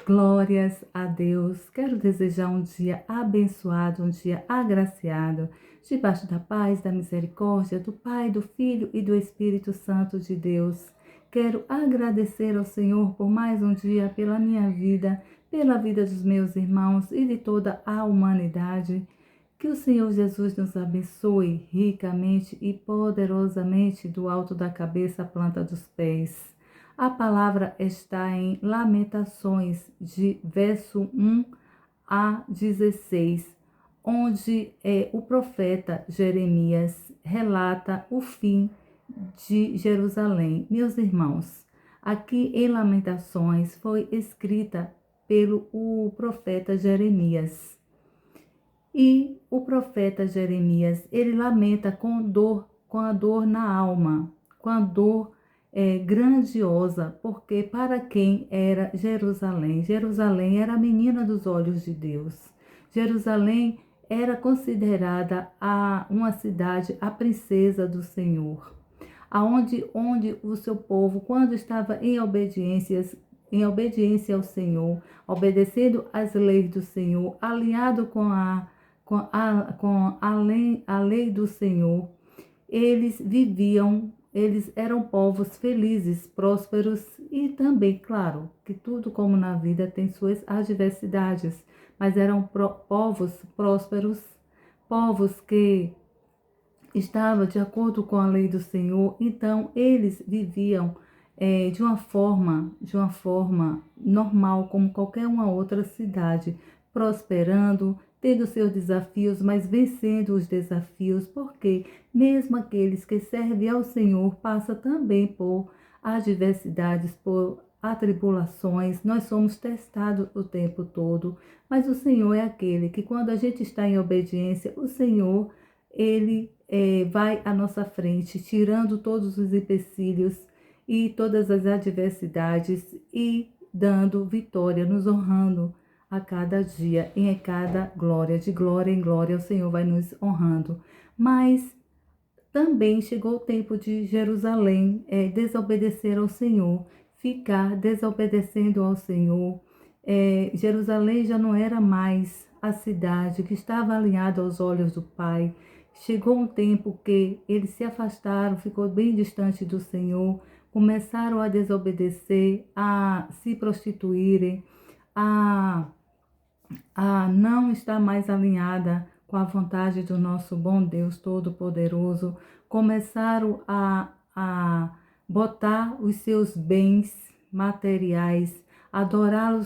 Glórias a Deus. Quero desejar um dia abençoado, um dia agraciado, debaixo da paz, da misericórdia do Pai, do Filho e do Espírito Santo de Deus. Quero agradecer ao Senhor por mais um dia, pela minha vida, pela vida dos meus irmãos e de toda a humanidade. Que o Senhor Jesus nos abençoe ricamente e poderosamente do alto da cabeça à planta dos pés. A palavra está em Lamentações, de verso 1 a 16, onde o profeta Jeremias relata o fim de Jerusalém. Meus irmãos, aqui em Lamentações foi escrita pelo o profeta Jeremias. E o profeta Jeremias, ele lamenta com a dor na alma, com a dor grandiosa, porque para quem era Jerusalém? Jerusalém era a menina dos olhos de Deus. Jerusalém era considerada uma cidade, a princesa do Senhor, onde o seu povo, quando estava em obediência ao Senhor, obedecendo às leis do Senhor, alinhado com a lei do Senhor, eles eram povos felizes, prósperos e também, claro, que tudo como na vida tem suas adversidades, mas eram povos prósperos, povos que estavam de acordo com a lei do Senhor. Então eles viviam de uma forma normal, como qualquer uma outra cidade, prosperando, tendo seus desafios, mas vencendo os desafios, porque mesmo aqueles que servem ao Senhor passam também por adversidades, por atribulações. Nós somos testados o tempo todo, mas o Senhor é aquele que, quando a gente está em obediência, o Senhor, ele vai à nossa frente, tirando todos os empecilhos e todas as adversidades e dando vitória, nos honrando a cada dia e em cada glória. De glória em glória o Senhor vai nos honrando. Mas também chegou o tempo de Jerusalém desobedecer ao Senhor, ficar desobedecendo ao Senhor. Jerusalém já não era mais a cidade que estava alinhada aos olhos do Pai. Chegou um tempo que eles se afastaram, ficou bem distante do Senhor, começaram a desobedecer, a se prostituírem, a não estar mais alinhada com a vontade do nosso bom Deus Todo-Poderoso. Começaram a botar os seus bens materiais, adorar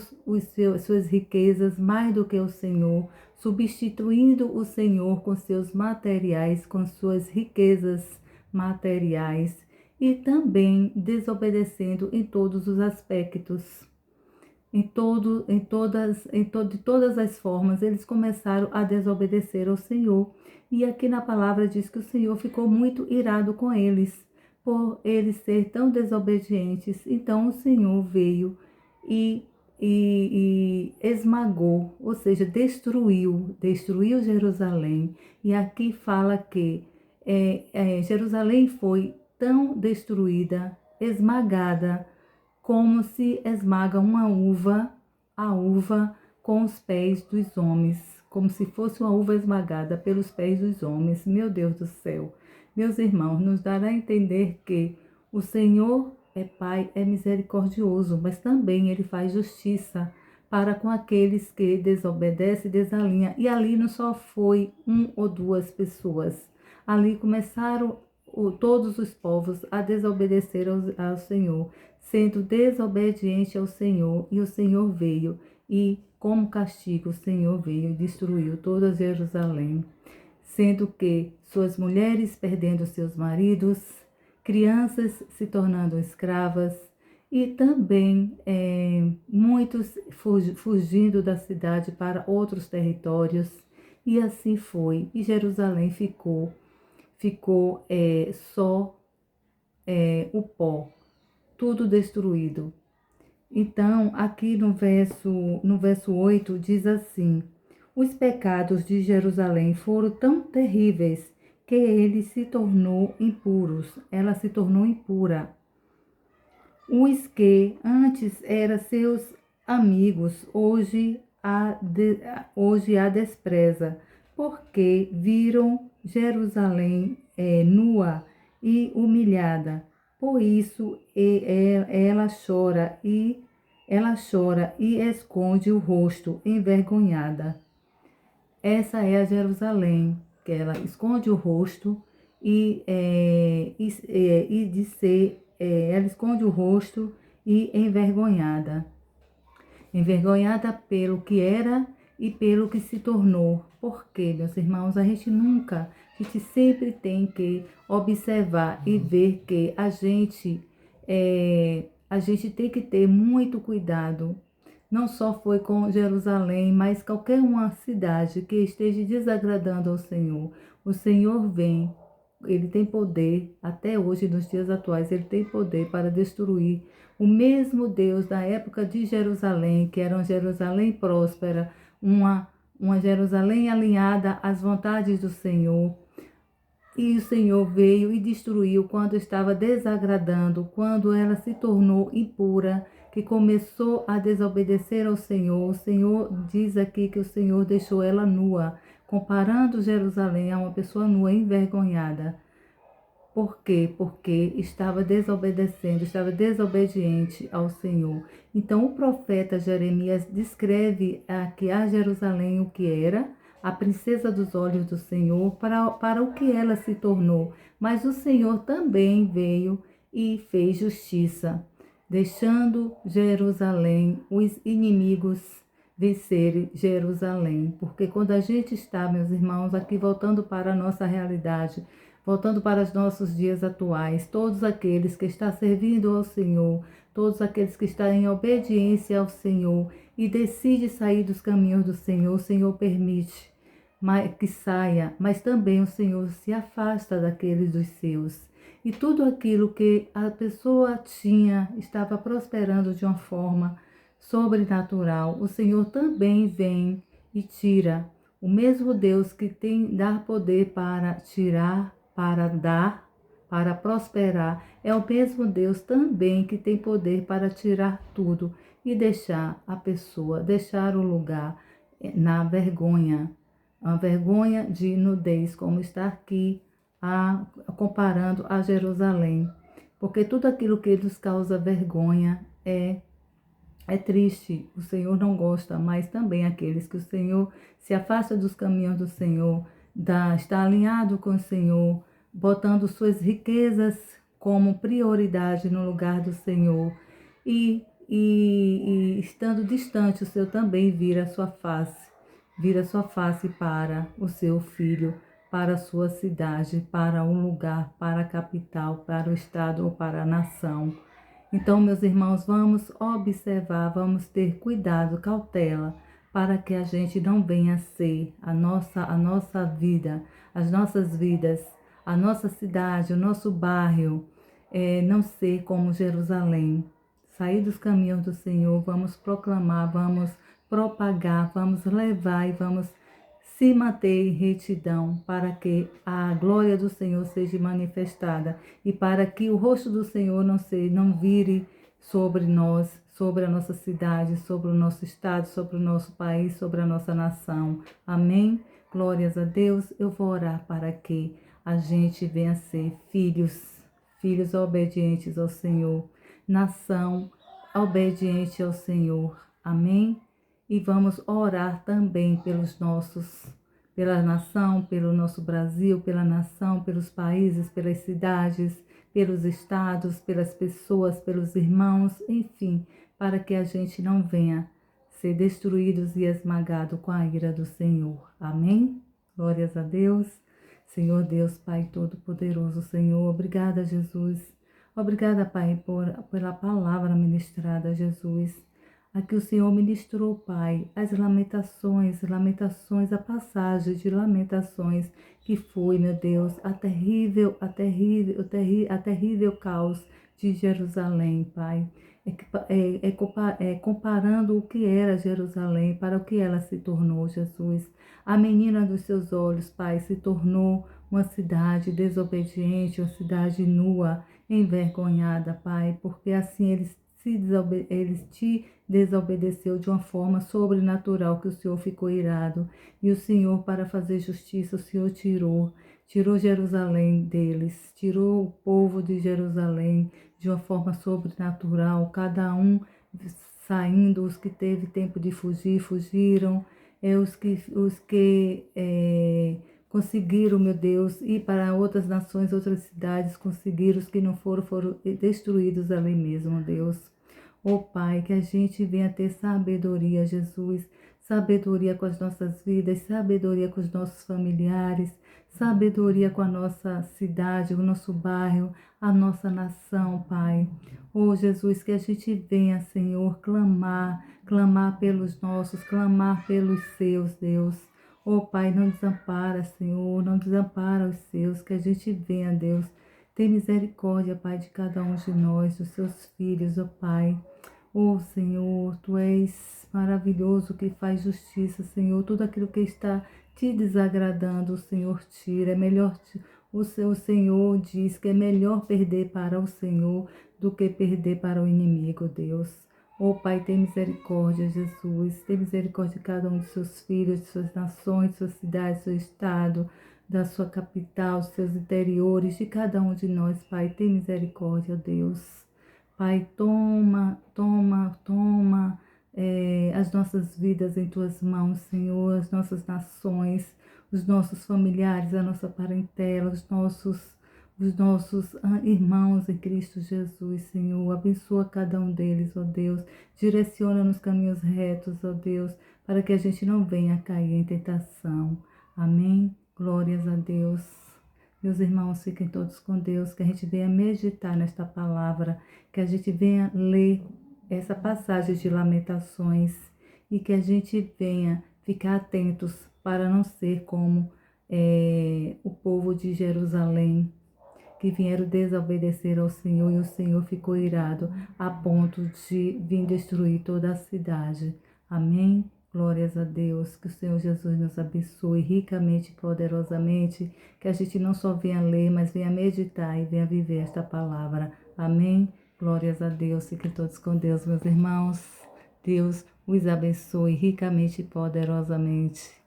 suas riquezas mais do que o Senhor, substituindo o Senhor com seus materiais, com suas riquezas materiais, e também desobedecendo em todos os aspectos. De todas as formas, eles começaram a desobedecer ao Senhor. E aqui na palavra diz que o Senhor ficou muito irado com eles, por eles ser tão desobedientes. Então o Senhor veio e esmagou, ou seja, destruiu Jerusalém. E aqui fala que Jerusalém foi tão destruída, esmagada, como se esmaga a uva com os pés dos homens, como se fosse uma uva esmagada pelos pés dos homens. Meu Deus do céu, meus irmãos, nos dará a entender que o Senhor é Pai, é misericordioso, mas também Ele faz justiça para com aqueles que desobedecem e desalinham. E ali não só foi um ou duas pessoas, ali começaram todos os povos a desobedecer ao Senhor, sendo desobediente ao Senhor, e o Senhor veio, e como castigo o Senhor veio e destruiu toda Jerusalém, sendo que suas mulheres perdendo seus maridos, crianças se tornando escravas, e também muitos fugindo da cidade para outros territórios, e assim foi, e Jerusalém ficou só o pó, tudo destruído. Então, aqui no verso 8 diz assim: os pecados de Jerusalém foram tão terríveis que ela se tornou impura. Os que antes eram seus amigos hoje a despreza, porque viram Jerusalém nua e humilhada. Por isso ela chora e esconde o rosto envergonhada. Essa é a Jerusalém, que ela esconde o rosto ela esconde o rosto e envergonhada. Envergonhada pelo que era e pelo que se tornou. Porque, meus irmãos, a gente sempre tem que observar e ver que a gente tem que ter muito cuidado. Não só foi com Jerusalém, mas qualquer uma cidade que esteja desagradando ao Senhor. O Senhor vem, ele tem poder, até hoje, nos dias atuais, ele tem poder para destruir. O mesmo Deus da época de Jerusalém, que era uma Jerusalém próspera, uma Jerusalém alinhada às vontades do Senhor. E o Senhor veio e destruiu quando estava desagradando, quando ela se tornou impura, que começou a desobedecer ao Senhor. O Senhor diz aqui que o Senhor deixou ela nua, comparando Jerusalém a uma pessoa nua, envergonhada. Por quê? Porque estava desobedecendo, estava desobediente ao Senhor. Então, o profeta Jeremias descreve aqui a Jerusalém o que era, a princesa dos olhos do Senhor, para o que ela se tornou. Mas o Senhor também veio e fez justiça, deixando Jerusalém, os inimigos vencerem Jerusalém. Porque quando a gente está, meus irmãos, aqui voltando para a nossa realidade, voltando para os nossos dias atuais, todos aqueles que estão servindo ao Senhor, todos aqueles que estão em obediência ao Senhor e decidem sair dos caminhos do Senhor, o Senhor permite que saia, mas também o Senhor se afasta daqueles dos seus. E tudo aquilo que a pessoa tinha estava prosperando de uma forma sobrenatural. O Senhor também vem e tira. O mesmo Deus que tem dar poder para tirar, para dar, para prosperar, é o mesmo Deus também que tem poder para tirar tudo e deixar a pessoa, deixar o lugar na vergonha, a vergonha de nudez, como está aqui comparando a Jerusalém. Porque tudo aquilo que nos causa vergonha é triste, o Senhor não gosta, mas também aqueles que o Senhor se afasta dos caminhos do Senhor, está alinhado com o Senhor, botando suas riquezas como prioridade no lugar do Senhor e estando distante, o Senhor também vira a sua face para o seu filho, para a sua cidade, para um lugar, para a capital, para o estado ou para a nação. Então, meus irmãos, vamos observar, vamos ter cuidado, cautela, para que a gente não venha ser a nossa vida, as nossas vidas, a nossa cidade, o nosso bairro, não ser como Jerusalém. Sair dos caminhos do Senhor, vamos proclamar, vamos propagar, vamos levar e vamos se manter em retidão para que a glória do Senhor seja manifestada e para que o rosto do Senhor não vire sobre nós, sobre a nossa cidade, sobre o nosso estado, sobre o nosso país, sobre a nossa nação. Amém? Glórias a Deus. Eu vou orar para que a gente venha ser filhos obedientes ao Senhor, nação obediente ao Senhor. Amém? E vamos orar também pela nação, pelo nosso Brasil, pela nação, pelos países, pelas cidades, pelos estados, pelas pessoas, pelos irmãos, enfim, para que a gente não venha ser destruídos e esmagados com a ira do Senhor. Amém? Glórias a Deus. Senhor Deus, Pai Todo-Poderoso, Senhor, obrigada, Jesus. Obrigada, Pai, pela palavra ministrada, Jesus. Aqui o Senhor ministrou, Pai, as lamentações, a passagem de lamentações que foi, meu Deus, a terrível caos de Jerusalém, Pai. Comparando o que era Jerusalém para o que ela se tornou, Jesus. A menina dos seus olhos, Pai, se tornou uma cidade desobediente, uma cidade nua, envergonhada, Pai, porque assim eles ele te desobedeceu de uma forma sobrenatural, que o Senhor ficou irado. E o Senhor, para fazer justiça, o Senhor tirou Jerusalém deles, tirou o povo de Jerusalém de uma forma sobrenatural, cada um saindo. Os que teve tempo de fugir, fugiram. Os que conseguiram, meu Deus, ir para outras nações, outras cidades, conseguiram. Os que não foram destruídos ali mesmo, Deus. Ó Pai, que a gente venha ter sabedoria, Jesus, sabedoria com as nossas vidas, sabedoria com os nossos familiares, sabedoria com a nossa cidade, o nosso bairro, a nossa nação, Pai. Ó Jesus, que a gente venha, Senhor, clamar pelos nossos, clamar pelos seus, Deus. Ó Pai, não desampara, Senhor, não desampara os seus, que a gente venha, Deus. Tem misericórdia, Pai, de cada um de nós, dos seus filhos, ó Pai. Ó Senhor, Tu és maravilhoso, que faz justiça, Senhor. Tudo aquilo que está te desagradando, o Senhor tira. É melhor, o Senhor diz que é melhor perder para o Senhor do que perder para o inimigo, Deus. Ó Pai, tem misericórdia, Jesus. Tem misericórdia de cada um de seus filhos, de suas nações, de sua cidade, do seu estado, da sua capital, dos seus interiores, de cada um de nós, Pai. Tem misericórdia, Deus. Pai, toma as nossas vidas em Tuas mãos, Senhor, as nossas nações, os nossos familiares, a nossa parentela, os nossos irmãos em Cristo Jesus, Senhor. Abençoa cada um deles, ó Deus. Direciona nos caminhos retos, ó Deus, para que a gente não venha cair em tentação. Amém? Glórias a Deus. Meus irmãos, fiquem todos com Deus, que a gente venha meditar nesta palavra, que a gente venha ler essa passagem de Lamentações e que a gente venha ficar atentos para não ser como o povo de Jerusalém, que vieram desobedecer ao Senhor e o Senhor ficou irado a ponto de vir destruir toda a cidade. Amém? Glórias a Deus, que o Senhor Jesus nos abençoe ricamente e poderosamente, que a gente não só venha ler, mas venha meditar e venha viver esta palavra. Amém? Glórias a Deus, fiquem todos com Deus, meus irmãos. Deus os abençoe ricamente e poderosamente.